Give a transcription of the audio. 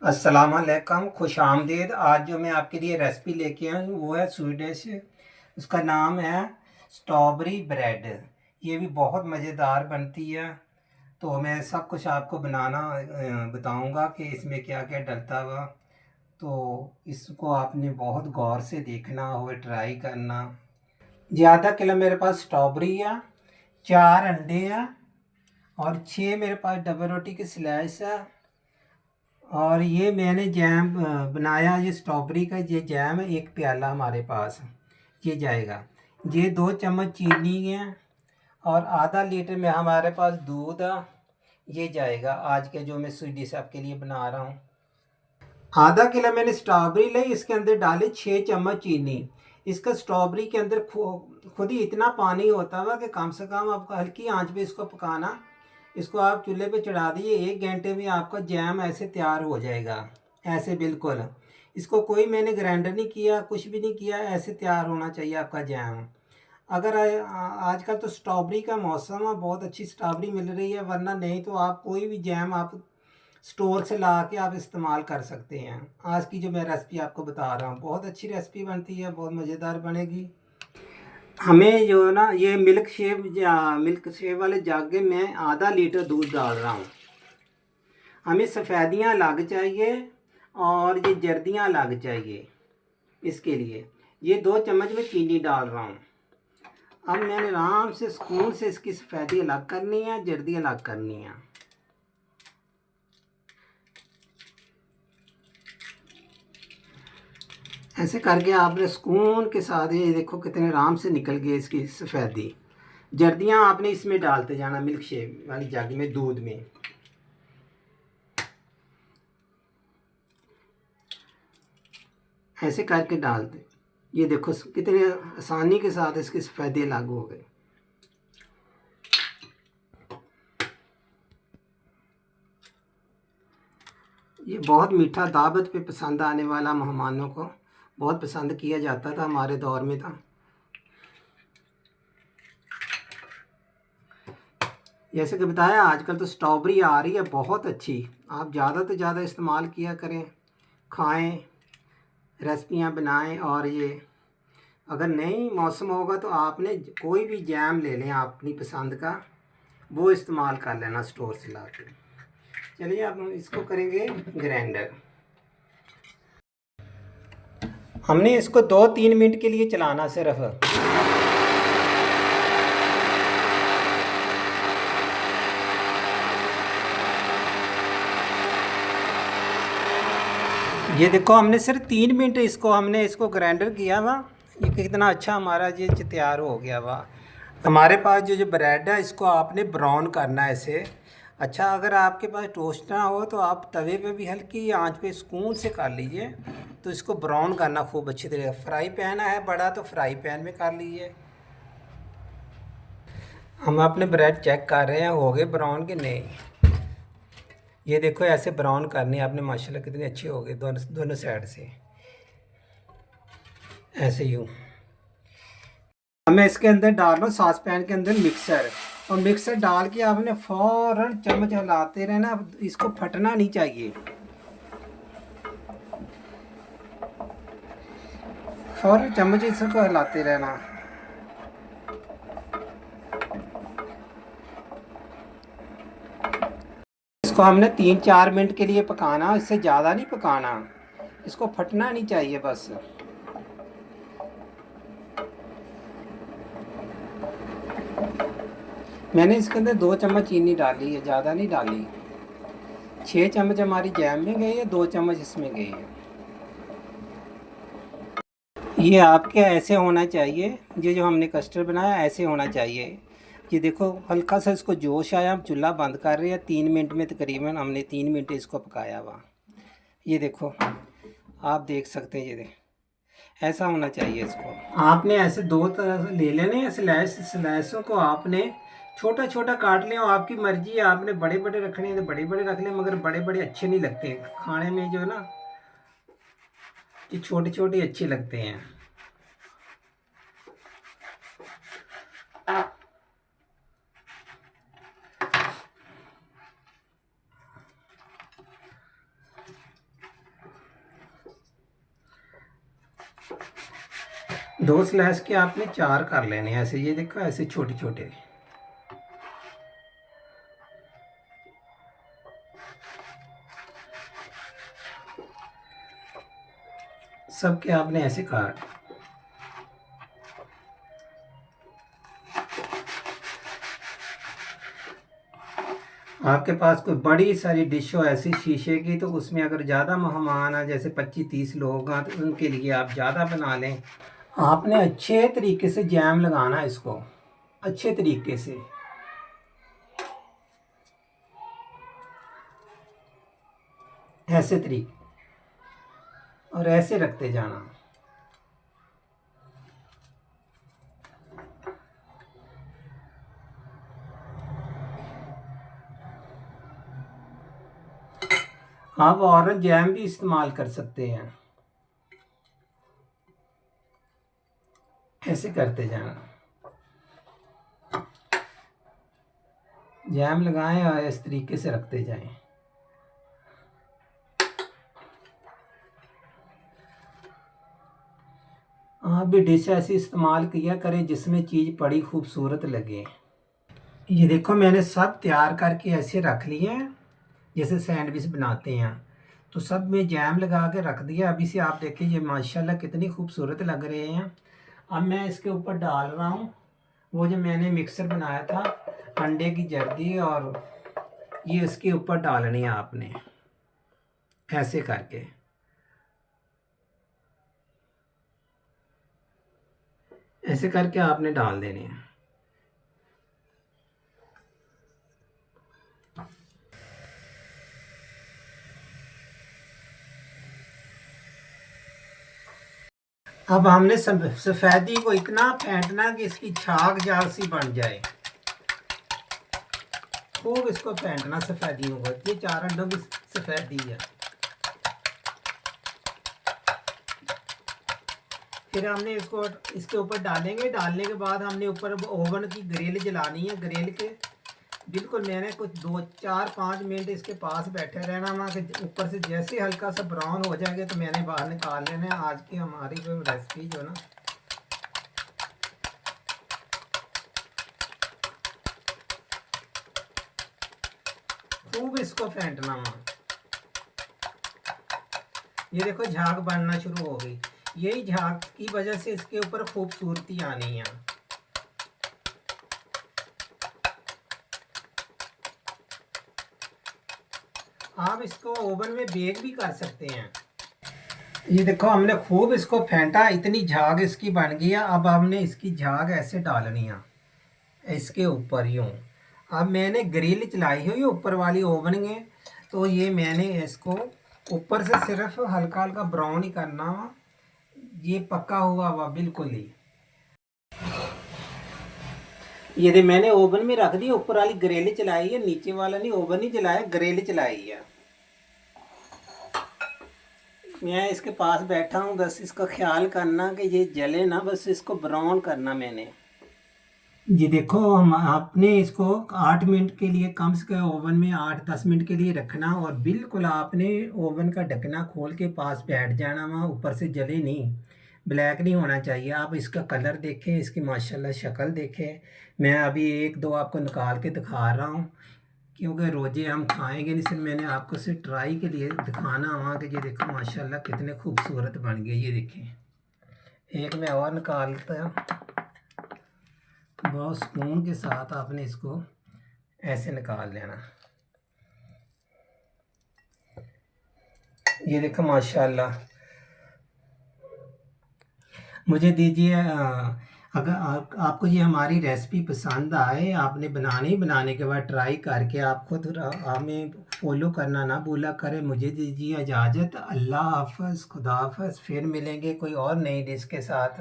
अस्सलाम वालेकुम, खुश आमदीद। आज जो मैं आपके लिए रेसिपी लेके आया हूँ वो है स्वीट डिश। उसका नाम है स्ट्रॉबेरी ब्रेड। ये भी बहुत मज़ेदार बनती है। तो मैं सब कुछ आपको बनाना बताऊंगा कि इसमें क्या क्या डलता हुआ। तो इसको आपने बहुत गौर से देखना और ट्राई करना। जी, आधा किलो मेरे पास स्ट्रॉबेरी है, 4 अंडे हैं और 6 मेरे पास डबल रोटी की स्लाइस है। और ये मैंने जैम बनाया, ये स्ट्रॉबेरी का ये जैम है, 1 प्याला हमारे पास ये जाएगा। ये 2 चम्मच चीनी है और आधा लीटर में हमारे पास दूध है, ये जाएगा आज के जो मैं स्वीट डिश आपके लिए बना रहा हूँ। आधा किलो मैंने स्ट्रॉबेरी ली, इसके अंदर डाली 6 चम्मच चीनी। इसका स्ट्रॉबेरी के अंदर खुद ही इतना पानी होता है कि कम से कम आपको हल्की आंच पे इसको पकाना। इसको आप चूल्हे पे चढ़ा दिए, 1 घंटे में आपका जैम ऐसे तैयार हो जाएगा। ऐसे बिल्कुल इसको कोई मैंने ग्राइंडर नहीं किया, कुछ भी नहीं किया, ऐसे तैयार होना चाहिए आपका जैम। अगर आजकल तो स्ट्रॉबेरी का मौसम है, बहुत अच्छी स्ट्रॉबेरी मिल रही है, वरना नहीं तो आप कोई भी जैम आप स्टोर से ला के आप इस्तेमाल कर सकते हैं। आज की जो मैं रेसिपी आपको बता रहा हूँ बहुत अच्छी रेसिपी बनती है, बहुत मज़ेदार बनेगी। हमें जो ना ये मिल्क शेप वाले जग में आधा लीटर दूध डाल रहा हूँ। हमें सफ़ेदियाँ अलग चाहिए और ये जर्दियाँ अलग चाहिए। इसके लिए ये 2 चम्मच में चीनी डाल रहा हूँ। अब मैंने आराम से स्पून से इसकी सफ़ेदी अलग करनी है, जर्दी अलग करनी है। ऐसे करके आपने स्पून के साथ ये देखो कितने आराम से निकल गई इसकी सफ़ेदी। जर्दियाँ आपने इसमें डालते जाना, मिल्क शेक वाली जग में, दूध में। ऐसे करके डाल दे। ये देखो कितने आसानी के साथ इसकी सफ़ेदी लागू हो गई। ये बहुत मीठा, दावत पे पसंद आने वाला, मेहमानों को बहुत पसंद किया जाता था, हमारे दौर में था। जैसे कि बताया, आजकल तो स्ट्रॉबेरी आ रही है बहुत अच्छी। आप ज़्यादा से ज़्यादा इस्तेमाल किया करें, खाएं, रेसिपियाँ बनाएं। और ये अगर नहीं मौसम होगा तो आपने कोई भी जैम ले लें अपनी पसंद का, वो इस्तेमाल कर लेना स्टोर से ला के। चलिए अब हम इसको करेंगे ग्राइंडर। हमने इसको 2-3 मिनट के लिए चलाना सिर्फ। ये देखो हमने सिर्फ 3 मिनट इसको ग्राइंडर किया हुआ। ये कितना अच्छा हमारा ये तैयार हो गया हुआ। हमारे पास जो ब्रेड है इसको आपने ब्राउन करना है इसे। अच्छा, अगर आपके पास टोस्ट ना हो तो आप तवे पे भी हल्की आंच पे सुकून से कर लीजिए। तो इसको ब्राउन करना खूब अच्छी तरह। फ्राई पैन है बड़ा तो फ्राई पैन में कर लीजिए। हम अपने ब्रेड चेक कर रहे हैं हो गए ब्राउन कि नहीं। ये देखो ऐसे ब्राउन करनी है आपने, माशाल्लाह कितने अच्छे हो गए दोनों दोनों साइड से, ऐसे यूँ। हमें इसके अंदर डालना सॉस पैन के अंदर मिक्सर, और मिक्सर डाल के आपने फ़ौरन चम्मच हिलाते रहना, इसको फटना नहीं चाहिए। फ़ौरन चम्मच इसको हिलाते रहना। इसको हमने 3-4 मिनट के लिए पकाना, इससे ज़्यादा नहीं पकाना, इसको फटना नहीं चाहिए बस। मैंने इसके अंदर 2 चम्मच चीनी डाली है, ज़्यादा नहीं डाली। 6 चम्मच हमारी जैम में गई है, 2 चम्मच इसमें गई है। ये आपके ऐसे होना चाहिए, ये जो हमने कस्टर्ड बनाया ऐसे होना चाहिए। ये देखो हल्का सा इसको जोश आया, हम चूल्हा बंद कर रहे हैं। 3 मिनट में तकरीबन हमने 3 मिनट इसको पकाया हुआ। ये देखो आप देख सकते हैं, ये देख ऐसा होना चाहिए। इसको आपने ऐसे 2 तरह से ले लेने हैं। स्लाइसों को आपने छोटा छोटा काट लिया, आपकी मर्जी है। आपने बड़े बड़े रखने हैं तो बड़े बड़े रख लें, मगर बड़े बड़े अच्छे नहीं लगते खाने में, जो है ना, ये छोटे छोटे अच्छे लगते हैं। 2 स्लैश के आपने 4 कर लेने हैं ऐसे, ये देखो ऐसे छोटे छोटे सबके आपने ऐसे काट। आपके पास कोई बड़ी सारी डिश हो ऐसी शीशे की, तो उसमें अगर ज़्यादा मेहमान आ, जैसे 25-30 लोग हैं, तो उनके लिए आप ज़्यादा बना लें। आपने अच्छे तरीके से जैम लगाना है इसको, अच्छे तरीके से ऐसे तरीके, और ऐसे रखते जाना। आप ऑरेंज जैम भी इस्तेमाल कर सकते हैं, ऐसे करते जाना, जैम लगाएं और इस तरीके से रखते जाएं। आप भी डिश ऐसी इस्तेमाल किया करें जिसमें चीज़ बड़ी खूबसूरत लगे। ये देखो मैंने सब तैयार करके ऐसे रख लिए हैं जैसे सैंडविच बनाते हैं, तो सब में जैम लगा के रख दिया। अभी से आप देखिए ये माशाल्लाह कितनी खूबसूरत लग रहे हैं। अब मैं इसके ऊपर डाल रहा हूँ वो जो मैंने मिक्सर बनाया था, अंडे की जर्दी, और ये इसके ऊपर डालनी है आपने ऐसे करके। ऐसे करके आपने डाल देने हैं। अब हमने सफ़ेदी को इतना फेंटना कि इसकी छाग जाल सी बन जाए। खूब इसको फेंटना सफ़ेदियों को, ये 4 अंडों की सफ़ेदी है। फिर हमने इसको इसके ऊपर डालेंगे। डालने के बाद हमने ऊपर ओवन की ग्रिल जलानी है। ग्रिल के बिल्कुल मैंने कुछ 2-4-5 मिनट इसके पास बैठे रहना वहाँ के ऊपर से जैसे हल्का सा ब्राउन हो जाएगा तो मैंने बाहर निकाल लेना है। आज की हमारी जो रेसिपी जो ना, खूब इसको फेंटना वहाँ। ये देखो झाग बनना शुरू हो गई। यही झाग की वजह से इसके ऊपर खूबसूरती आनी है। आप इसको ओवन में बेक भी कर सकते हैं। ये देखो हमने खूब इसको फेंटा, इतनी झाग इसकी बन गई है। अब हमने इसकी झाग ऐसे डालनी है इसके ऊपर यूँ। अब मैंने ग्रिल चलाई हुई ऊपर वाली ओवन में, तो ये मैंने इसको ऊपर से सिर्फ हल्का हल्का ब्राउन ही करना वा, ये पका हुआ हुआ बिल्कुल ही। ये मैंने ओवन में रख दी, ऊपर वाली ग्रिल चलाई है, नीचे वाला नहीं ओवन नहीं चलाया, ग्रिल चलाई है। मैं इसके पास बैठा हूँ, बस इसका ख्याल करना कि ये जले ना, बस इसको ब्राउन करना मैंने। ये देखो हम आपने इसको 8 मिनट के लिए कम से कम ओवन में 8-10 मिनट के लिए रखना, और बिल्कुल आपने ओवन का ढकना खोल के पास बैठ जाना वहाँ, ऊपर से जले नहीं, ब्लैक नहीं होना चाहिए। आप इसका कलर देखें, इसकी माशाल्लाह शक्ल देखें। मैं अभी 1-2 आपको निकाल के दिखा रहा हूँ क्योंकि रोज़े हम खाएंगे नहीं, सिर्फ मैंने आपको सिर्फ ट्राई के लिए दिखाना वहाँ कि ये देखो माशाल्लाह कितने खूबसूरत बन गए। ये देखें, एक मैं और निकालता हूँ। बहुत सुकून के साथ आपने इसको ऐसे निकाल लेना। ये देखो माशाल्लाह। मुझे दीजिए अगर आपको ये हमारी रेसिपी पसंद आए, आपने बनाने के बाद ट्राई करके आप खुद हमें फॉलो करना ना भूला करें। मुझे दीजिए इजाज़त। अल्लाह हाफ़िज़, खुदा हाफ़िज़। फिर मिलेंगे कोई और नई डिश के साथ।